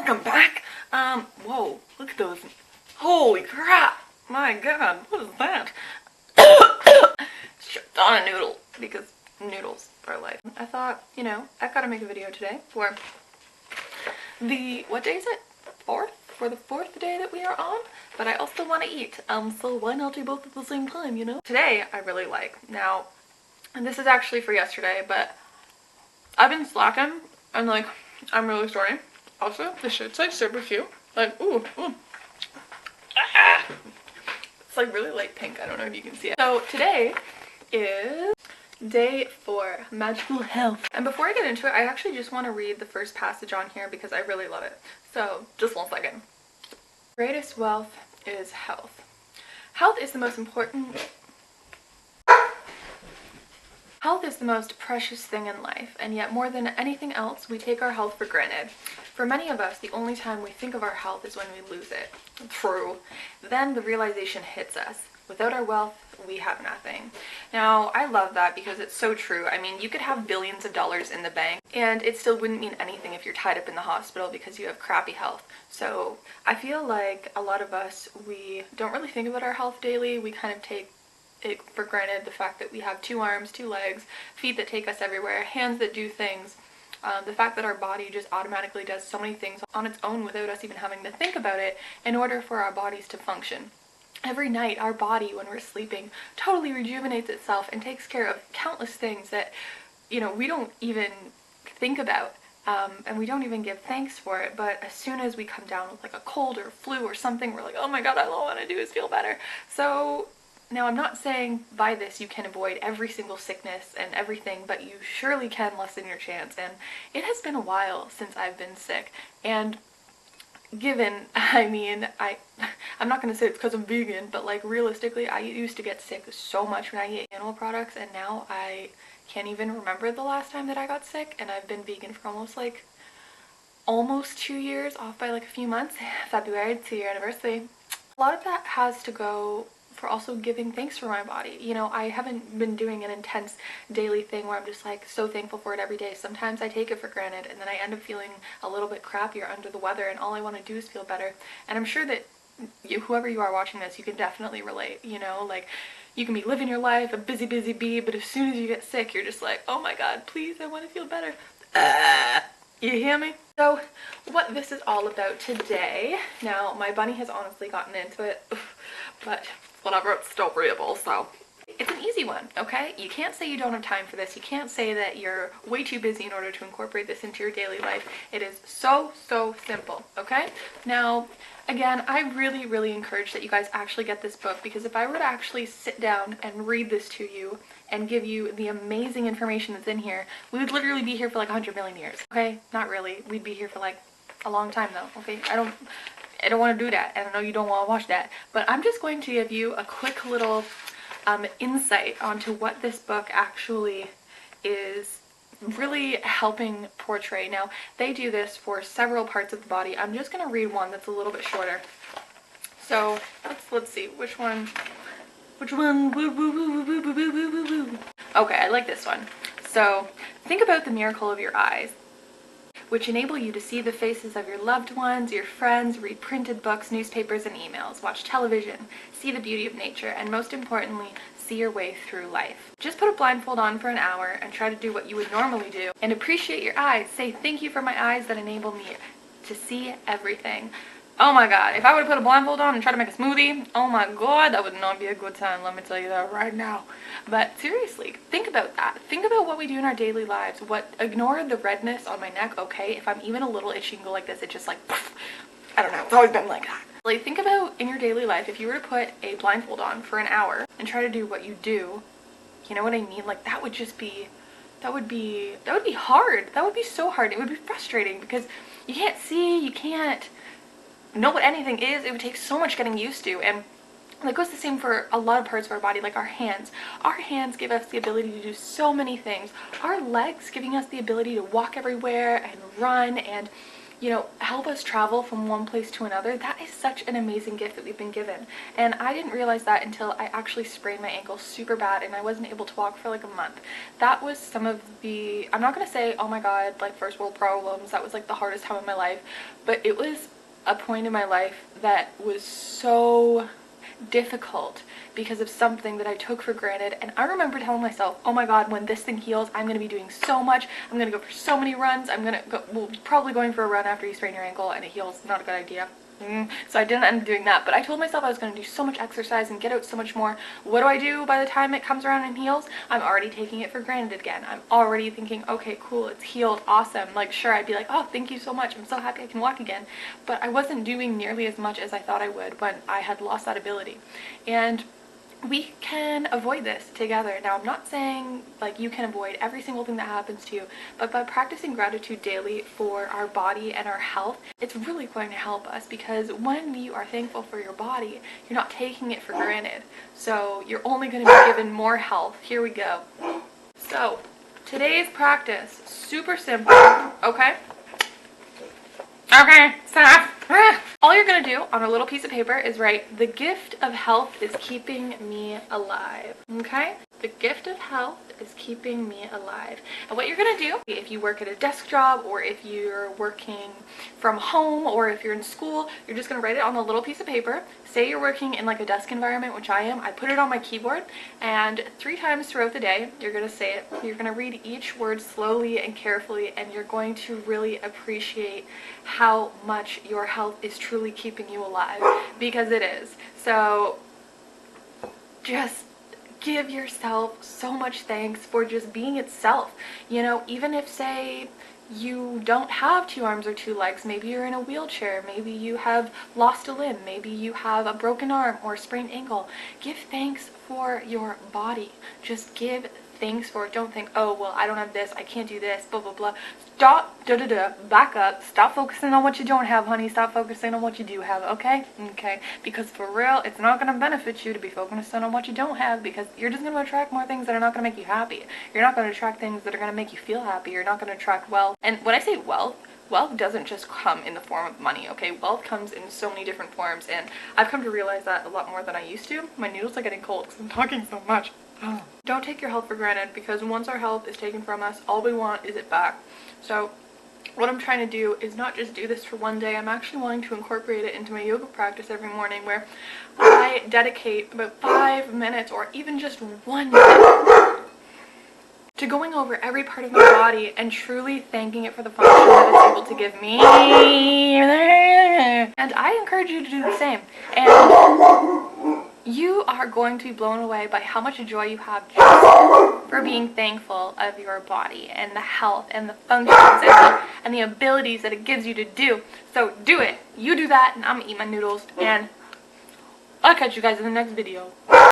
welcome back. Whoa, look at those. Holy crap. My god, what is that? Choked on a noodle because noodles are life. I thought, you know, I've got to make a video today for the, what day is it? For the fourth day that we are on, but I also want to eat. So why not do both at the same time, you know? Today, I really like. Now, and this is actually for yesterday, but I've been slacking and like, I'm really sorry. Also, the shirt's like super cute. Like, ooh. Ah. It's like really light pink. I don't know if you can see it. So today is day 4, magical health. And before I get into it, I actually just want to read the first passage on here because I really love it. So just 1 second. Greatest wealth is health. Health is the most important. Health is the most precious thing in life, and yet more than anything else, we take our health for granted. For many of us, the only time we think of our health is when we lose it. True. Then the realization hits us. Without our wealth, we have nothing. Now, I love that because it's so true. I mean, you could have billions of dollars in the bank, and it still wouldn't mean anything if you're tied up in the hospital because you have crappy health. So I feel like a lot of us, we don't really think about our health daily. We kind of take it for granted, the fact that we have 2 arms, 2 legs, feet that take us everywhere, hands that do things, the fact that our body just automatically does so many things on its own without us even having to think about it in order for our bodies to function. Every night our body, when we're sleeping, totally rejuvenates itself and takes care of countless things that, you know, we don't even think about. And we don't even give thanks for it, but as soon as we come down with like a cold or flu or something, we're like, oh my god, all I want to do is feel better. So now, I'm not saying by this you can avoid every single sickness and everything, but you surely can lessen your chance. And it has been a while since I've been sick. And given, I mean, I'm not going to say it's because I'm vegan, but like realistically, I used to get sick so much when I ate animal products, and now I can't even remember the last time that I got sick. And I've been vegan for almost 2 years, off by like a few months. February, 2-year anniversary. A lot of that has to go for also giving thanks for my body. You know, I haven't been doing an intense daily thing where I'm just like so thankful for it every day. Sometimes I take it for granted and then I end up feeling a little bit crappier under the weather, and all I want to do is feel better. And I'm sure that whoever you are watching this, you can definitely relate, you know, like you can be living your life, a busy bee, but as soon as you get sick, you're just like, oh my god, please, I want to feel better. You hear me? So what this is all about today, now my bunny has honestly gotten into it, but whatever, it's still readable, so it's an easy one, okay? You can't say you don't have time for this. You can't say that you're way too busy in order to incorporate this into your daily life. It is so simple, okay? Now, again, I really encourage that you guys actually get this book, because if I were to actually sit down and read this to you and give you the amazing information that's in here, we would literally be here for like 100 million years, okay? Not really. We'd be here for like a long time though, okay? I don't want to do that, and I know you don't want to watch that, but I'm just going to give you a quick little insight onto what this book actually is really helping portray. Now, they do this for several parts of the body. I'm just going to read one that's a little bit shorter. So let's see which one. Okay, I like this one. So think about the miracle of your eyes, which enable you to see the faces of your loved ones, your friends, read printed books, newspapers, and emails, watch television, see the beauty of nature, and most importantly, see your way through life. Just put a blindfold on for an hour and try to do what you would normally do and appreciate your eyes. Say, thank you for my eyes that enable me to see everything. Oh my god, if I would have put a blindfold on and tried to make a smoothie, oh my god, that would not be a good time, let me tell you that right now. But seriously, think about that. Think about what we do in our daily lives. Ignore the redness on my neck, okay? If I'm even a little itchy and go like this, it's just like, I don't know, it's always been like that. Like, think about in your daily life, if you were to put a blindfold on for an hour and try to do what you do, you know what I mean? Like, that would be hard. That would be so hard. It would be frustrating because you can't see, you can't know what anything is. It would take so much getting used to, and that goes the same for a lot of parts of our body, like our hands. Our hands give us the ability to do so many things. Our legs giving us the ability to walk everywhere and run and you know, help us travel from one place to another. That is such an amazing gift that we've been given. And I didn't realize that until I actually sprained my ankle super bad and I wasn't able to walk for like a month. That was some of the, I'm not gonna say, oh my god, like first world problems, that was like the hardest time of my life, but it was a point in my life that was so difficult because of something that I took for granted. And I remember telling myself, oh my god, when this thing heals, I'm gonna be doing so much, I'm gonna go for so many runs, I'm gonna go, well, probably going for a run after you sprain your ankle and it heals, not a good idea. So I didn't end up doing that, but I told myself I was going to do so much exercise and get out so much more. What do by the time it comes around and heals? I'm already taking it for granted again. I'm already thinking, okay, cool, it's healed, awesome. Like, sure, I'd be like, oh, thank you so much, I'm so happy I can walk again. But I wasn't doing nearly as much as I thought I would when I had lost that ability. And we can avoid this together. Now, I'm not saying like you can avoid every single thing that happens to you, but by practicing gratitude daily for our body and our health, it's really going to help us, because when you are thankful for your body, you're not taking it for granted. So you're only going to be given more health. Here we go. So today's practice, super simple, okay? Okay, stop. All you're gonna do on a little piece of paper is write, the gift of health is keeping me alive. Okay? The gift of health is keeping me alive. And what you're gonna do, if you work at a desk job, or if you're working from home, or if you're in school, you're just gonna write it on a little piece of paper. Say you're working in like a desk environment, which I am. I put it on my keyboard, and 3 times throughout the day, you're gonna say it. You're gonna read each word slowly and carefully, and you're going to really appreciate how much your health is truly keeping you alive, because it is. So just give yourself so much thanks for just being itself. You know, even if, say, you don't have 2 arms or 2 legs, maybe you're in a wheelchair, maybe you have lost a limb, maybe you have a broken arm or a sprained ankle, give thanks for your body. Just give thanks for it. Don't think, oh, well, I don't have this, I can't do this, blah, blah, blah. Stop, back up, stop focusing on what you don't have, honey, stop focusing on what you do have, okay? Okay, because for real, it's not going to benefit you to be focusing on what you don't have, because you're just going to attract more things that are not going to make you happy. You're not going to attract things that are going to make you feel happy. You're not going to attract wealth. And when I say wealth doesn't just come in the form of money, okay? Wealth comes in so many different forms, and I've come to realize that a lot more than I used to. My noodles are getting cold because I'm talking so much. Don't take your health for granted, because once our health is taken from us, all we want is it back. So what I'm trying to do is not just do this for one day. I'm actually wanting to incorporate it into my yoga practice every morning, where I dedicate about 5 minutes, or even just 1 minute, to going over every part of my body and truly thanking it for the function that it's able to give me. And I encourage you to do the same. And you are going to be blown away by how much joy you have just for being thankful of your body and the health and the functions and the abilities that it gives you to do. So do it. You do that, and I'm gonna eat my noodles, and I'll catch you guys in the next video.